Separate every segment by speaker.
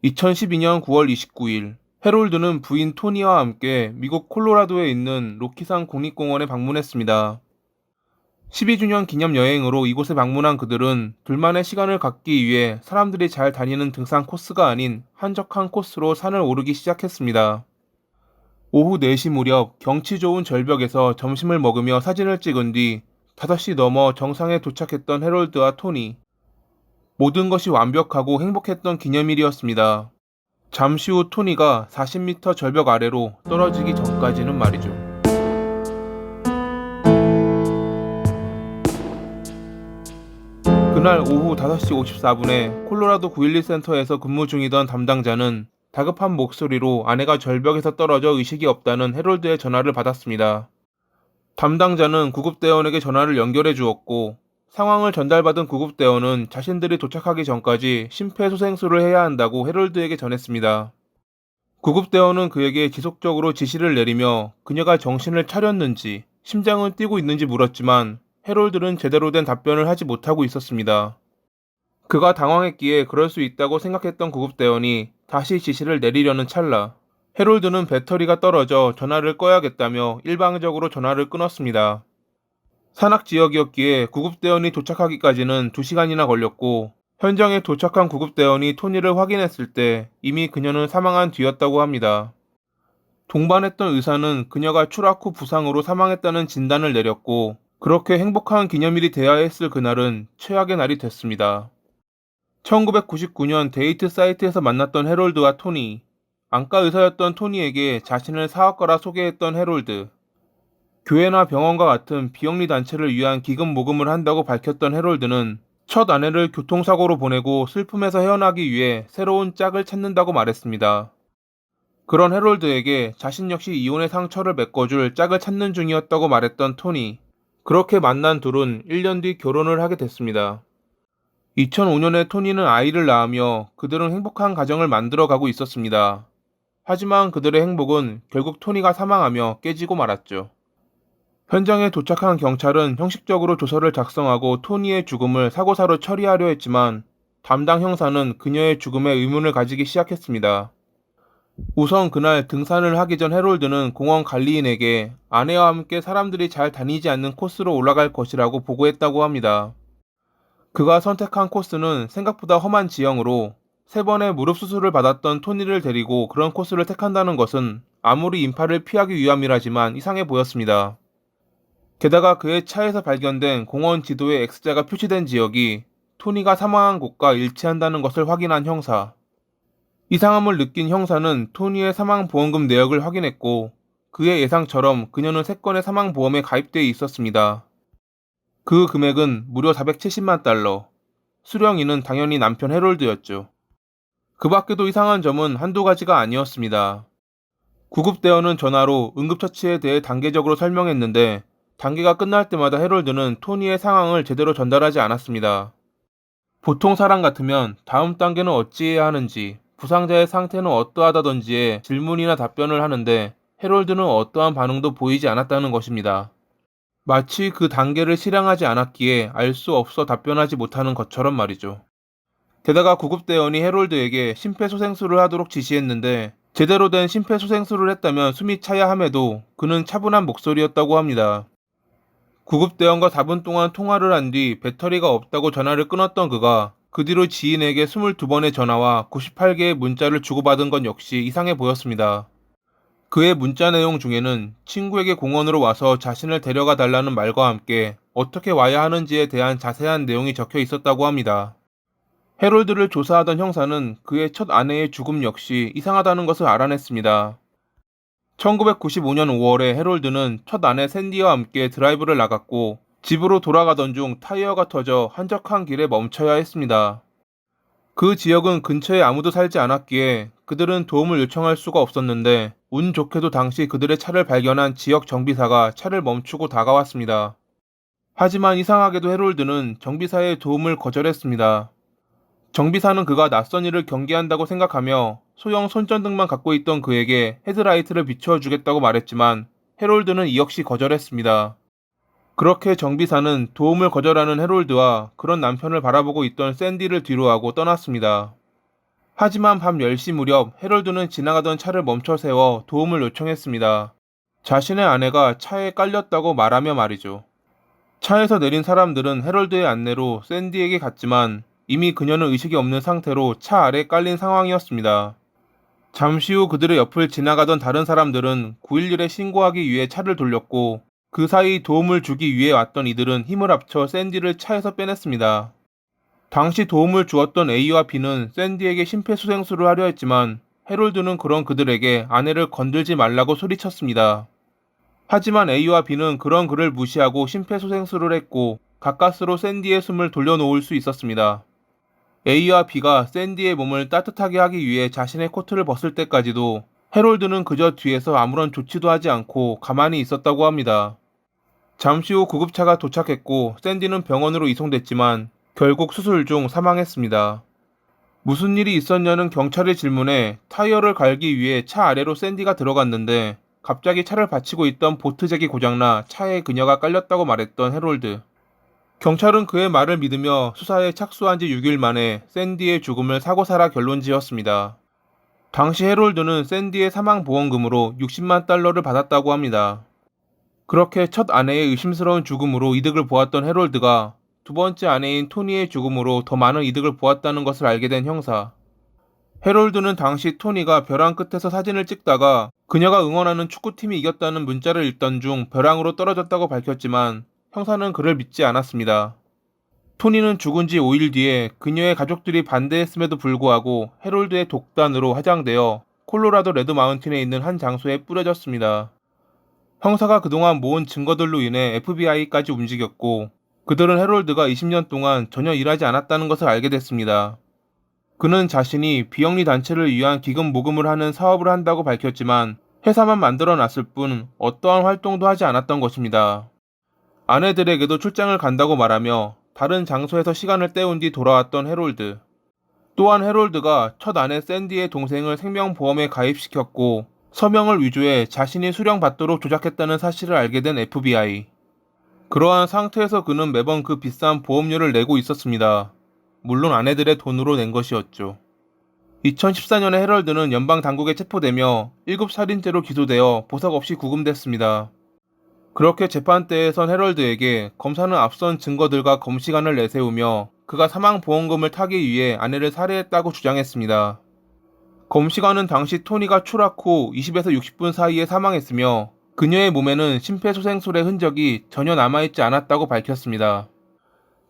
Speaker 1: 2012년 9월 29일, 해롤드는 부인 토니와 함께 미국 콜로라도에 있는 로키산 국립공원에 방문했습니다. 12주년 기념 여행으로 이곳에 방문한 그들은 둘만의 시간을 갖기 위해 사람들이 잘 다니는 등산 코스가 아닌 한적한 코스로 산을 오르기 시작했습니다. 오후 4시 무렵 경치 좋은 절벽에서 점심을 먹으며 사진을 찍은 뒤 5시 넘어 정상에 도착했던 해롤드와 토니. 모든 것이 완벽하고 행복했던 기념일이었습니다. 잠시 후 토니가 40m 절벽 아래로 떨어지기 전까지는 말이죠. 그날 오후 5시 54분에 콜로라도 911 센터에서 근무 중이던 담당자는 다급한 목소리로 아내가 절벽에서 떨어져 의식이 없다는 해롤드의 전화를 받았습니다. 담당자는 구급대원에게 전화를 연결해 주었고, 상황을 전달받은 구급대원은 자신들이 도착하기 전까지 심폐소생술을 해야 한다고 해롤드에게 전했습니다. 구급대원은 그에게 지속적으로 지시를 내리며 그녀가 정신을 차렸는지 심장은 뛰고 있는지 물었지만 해롤드는 제대로 된 답변을 하지 못하고 있었습니다. 그가 당황했기에 그럴 수 있다고 생각했던 구급대원이 다시 지시를 내리려는 찰나 해롤드는 배터리가 떨어져 전화를 꺼야겠다며 일방적으로 전화를 끊었습니다. 산악지역이었기에 구급대원이 도착하기까지는 2시간이나 걸렸고, 현장에 도착한 구급대원이 토니를 확인했을 때 이미 그녀는 사망한 뒤였다고 합니다. 동반했던 의사는 그녀가 추락 후 부상으로 사망했다는 진단을 내렸고, 그렇게 행복한 기념일이 되어야 했을 그날은 최악의 날이 됐습니다. 1999년 데이트 사이트에서 만났던 해롤드와 토니. 안과 의사였던 토니에게 자신을 사업가라 소개했던 해롤드. 교회나 병원과 같은 비영리 단체를 위한 기금 모금을 한다고 밝혔던 해롤드는 첫 아내를 교통사고로 보내고 슬픔에서 헤어나기 위해 새로운 짝을 찾는다고 말했습니다. 그런 해롤드에게 자신 역시 이혼의 상처를 메꿔줄 짝을 찾는 중이었다고 말했던 토니. 그렇게 만난 둘은 1년 뒤 결혼을 하게 됐습니다. 2005년에 토니는 아이를 낳으며 그들은 행복한 가정을 만들어가고 있었습니다. 하지만 그들의 행복은 결국 토니가 사망하며 깨지고 말았죠. 현장에 도착한 경찰은 형식적으로 조서를 작성하고 토니의 죽음을 사고사로 처리하려 했지만 담당 형사는 그녀의 죽음에 의문을 가지기 시작했습니다. 우선 그날 등산을 하기 전 해롤드는 공원 관리인에게 아내와 함께 사람들이 잘 다니지 않는 코스로 올라갈 것이라고 보고했다고 합니다. 그가 선택한 코스는 생각보다 험한 지형으로 3번의 무릎 수술을 받았던 토니를 데리고 그런 코스를 택한다는 것은 아무리 인파를 피하기 위함이라지만 이상해 보였습니다. 게다가 그의 차에서 발견된 공원 지도에 X자가 표시된 지역이 토니가 사망한 곳과 일치한다는 것을 확인한 형사. 이상함을 느낀 형사는 토니의 사망보험금 내역을 확인했고, 그의 예상처럼 그녀는 3건의 사망보험에 가입되어 있었습니다. 그 금액은 무려 470만 달러. 수령인은 당연히 남편 해롤드였죠. 그 밖에도 이상한 점은 한두 가지가 아니었습니다. 구급대원은 전화로 응급처치에 대해 단계적으로 설명했는데, 단계가 끝날 때마다 해롤드는 토니의 상황을 제대로 전달하지 않았습니다. 보통 사람 같으면 다음 단계는 어찌해야 하는지, 부상자의 상태는 어떠하다던지에 질문이나 답변을 하는데 해롤드는 어떠한 반응도 보이지 않았다는 것입니다. 마치 그 단계를 실행하지 않았기에 알 수 없어 답변하지 못하는 것처럼 말이죠. 게다가 구급대원이 해롤드에게 심폐소생술을 하도록 지시했는데 제대로 된 심폐소생술을 했다면 숨이 차야 함에도 그는 차분한 목소리였다고 합니다. 구급대원과 4분 동안 통화를 한 뒤 배터리가 없다고 전화를 끊었던 그가 그 뒤로 지인에게 22번의 전화와 98개의 문자를 주고받은 건 역시 이상해 보였습니다. 그의 문자 내용 중에는 친구에게 공원으로 와서 자신을 데려가 달라는 말과 함께 어떻게 와야 하는지에 대한 자세한 내용이 적혀 있었다고 합니다. 해롤드를 조사하던 형사는 그의 첫 아내의 죽음 역시 이상하다는 것을 알아냈습니다. 1995년 5월에 해롤드는 첫 아내 샌디와 함께 드라이브를 나갔고 집으로 돌아가던 중 타이어가 터져 한적한 길에 멈춰야 했습니다. 그 지역은 근처에 아무도 살지 않았기에 그들은 도움을 요청할 수가 없었는데 운 좋게도 당시 그들의 차를 발견한 지역 정비사가 차를 멈추고 다가왔습니다. 하지만 이상하게도 해롤드는 정비사의 도움을 거절했습니다. 정비사는 그가 낯선 일을 경계한다고 생각하며 소형 손전등만 갖고 있던 그에게 헤드라이트를 비추어 주겠다고 말했지만 해롤드는 이 역시 거절했습니다. 그렇게 정비사는 도움을 거절하는 해롤드와 그런 남편을 바라보고 있던 샌디를 뒤로하고 떠났습니다. 하지만 밤 10시 무렵 해롤드는 지나가던 차를 멈춰 세워 도움을 요청했습니다. 자신의 아내가 차에 깔렸다고 말하며 말이죠. 차에서 내린 사람들은 해롤드의 안내로 샌디에게 갔지만 이미 그녀는 의식이 없는 상태로 차 아래 깔린 상황이었습니다. 잠시 후 그들의 옆을 지나가던 다른 사람들은 911에 신고하기 위해 차를 돌렸고 그 사이 도움을 주기 위해 왔던 이들은 힘을 합쳐 샌디를 차에서 빼냈습니다. 당시 도움을 주었던 A와 B는 샌디에게 심폐소생술을 하려 했지만 해롤드는 그런 그들에게 아내를 건들지 말라고 소리쳤습니다. 하지만 A와 B는 그런 그를 무시하고 심폐소생술을 했고 가까스로 샌디의 숨을 돌려놓을 수 있었습니다. A와 B가 샌디의 몸을 따뜻하게 하기 위해 자신의 코트를 벗을 때까지도 해롤드는 그저 뒤에서 아무런 조치도 하지 않고 가만히 있었다고 합니다. 잠시 후 구급차가 도착했고 샌디는 병원으로 이송됐지만 결국 수술 중 사망했습니다. 무슨 일이 있었냐는 경찰의 질문에 타이어를 갈기 위해 차 아래로 샌디가 들어갔는데 갑자기 차를 받치고 있던 보트잭이 고장나 차에 그녀가 깔렸다고 말했던 해롤드. 경찰은 그의 말을 믿으며 수사에 착수한 지 6일 만에 샌디의 죽음을 사고사라 결론지었습니다. 당시 해롤드는 샌디의 사망보험금으로 60만 달러를 받았다고 합니다. 그렇게 첫 아내의 의심스러운 죽음으로 이득을 보았던 해롤드가 두 번째 아내인 토니의 죽음으로 더 많은 이득을 보았다는 것을 알게 된 형사. 해롤드는 당시 토니가 벼랑 끝에서 사진을 찍다가 그녀가 응원하는 축구팀이 이겼다는 문자를 읽던 중 벼랑으로 떨어졌다고 밝혔지만 형사는 그를 믿지 않았습니다. 토니는 죽은 지 5일 뒤에 그녀의 가족들이 반대했음에도 불구하고 해롤드의 독단으로 화장되어 콜로라도 레드 마운틴에 있는 한 장소에 뿌려졌습니다. 형사가 그동안 모은 증거들로 인해 FBI까지 움직였고 그들은 해롤드가 20년 동안 전혀 일하지 않았다는 것을 알게 됐습니다. 그는 자신이 비영리 단체를 위한 기금 모금을 하는 사업을 한다고 밝혔지만 회사만 만들어 놨을 뿐 어떠한 활동도 하지 않았던 것입니다. 아내들에게도 출장을 간다고 말하며 다른 장소에서 시간을 때운 뒤 돌아왔던 해롤드. 또한 해롤드가 첫 아내 샌디의 동생을 생명보험에 가입시켰고 서명을 위조해 자신이 수령받도록 조작했다는 사실을 알게 된 FBI. 그러한 상태에서 그는 매번 그 비싼 보험료를 내고 있었습니다. 물론 아내들의 돈으로 낸 것이었죠. 2014년에 해럴드는 연방 당국에 체포되며 1급 살인죄로 기소되어 보석 없이 구금됐습니다. 그렇게 재판대에선 해럴드에게 검사는 앞선 증거들과 검시관을 내세우며 그가 사망보험금을 타기 위해 아내를 살해했다고 주장했습니다. 검시관은 당시 토니가 추락 후 20에서 60분 사이에 사망했으며 그녀의 몸에는 심폐소생술의 흔적이 전혀 남아있지 않았다고 밝혔습니다.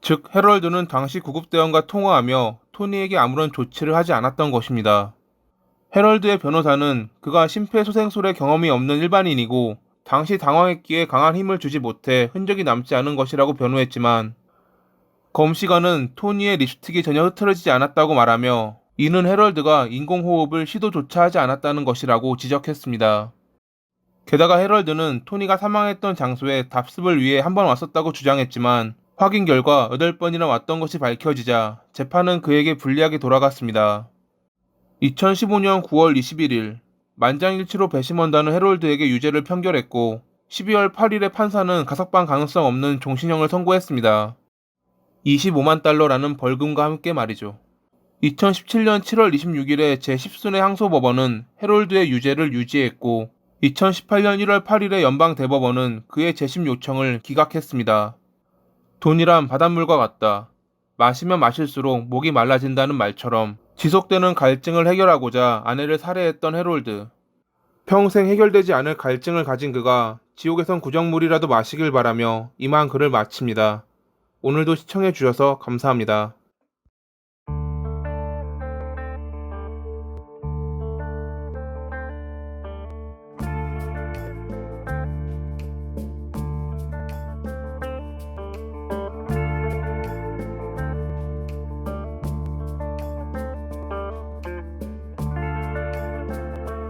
Speaker 1: 즉 해럴드는 당시 구급대원과 통화하며 토니에게 아무런 조치를 하지 않았던 것입니다. 해럴드의 변호사는 그가 심폐소생술의 경험이 없는 일반인이고 당시 당황했기에 강한 힘을 주지 못해 흔적이 남지 않은 것이라고 변호했지만 검시관은 토니의 립스틱이 전혀 흐트러지지 않았다고 말하며 이는 해럴드가 인공호흡을 시도조차 하지 않았다는 것이라고 지적했습니다. 게다가 해럴드는 토니가 사망했던 장소에 답습을 위해 한 번 왔었다고 주장했지만 확인 결과 8번이나 왔던 것이 밝혀지자 재판은 그에게 불리하게 돌아갔습니다. 2015년 9월 21일 만장일치로 배심원단은 해롤드에게 유죄를 판결했고 12월 8일에 판사는 가석방 가능성 없는 종신형을 선고했습니다. 25만 달러라는 벌금과 함께 말이죠. 2017년 7월 26일에 제10순회 항소법원은 해롤드의 유죄를 유지했고 2018년 1월 8일에 연방대법원은 그의 재심 요청을 기각했습니다. 돈이란 바닷물과 같다. 마시면 마실수록 목이 말라진다는 말처럼 지속되는 갈증을 해결하고자 아내를 살해했던 해롤드. 평생 해결되지 않을 갈증을 가진 그가 지옥에선 구정물이라도 마시길 바라며 이만 글을 마칩니다. 오늘도 시청해주셔서 감사합니다.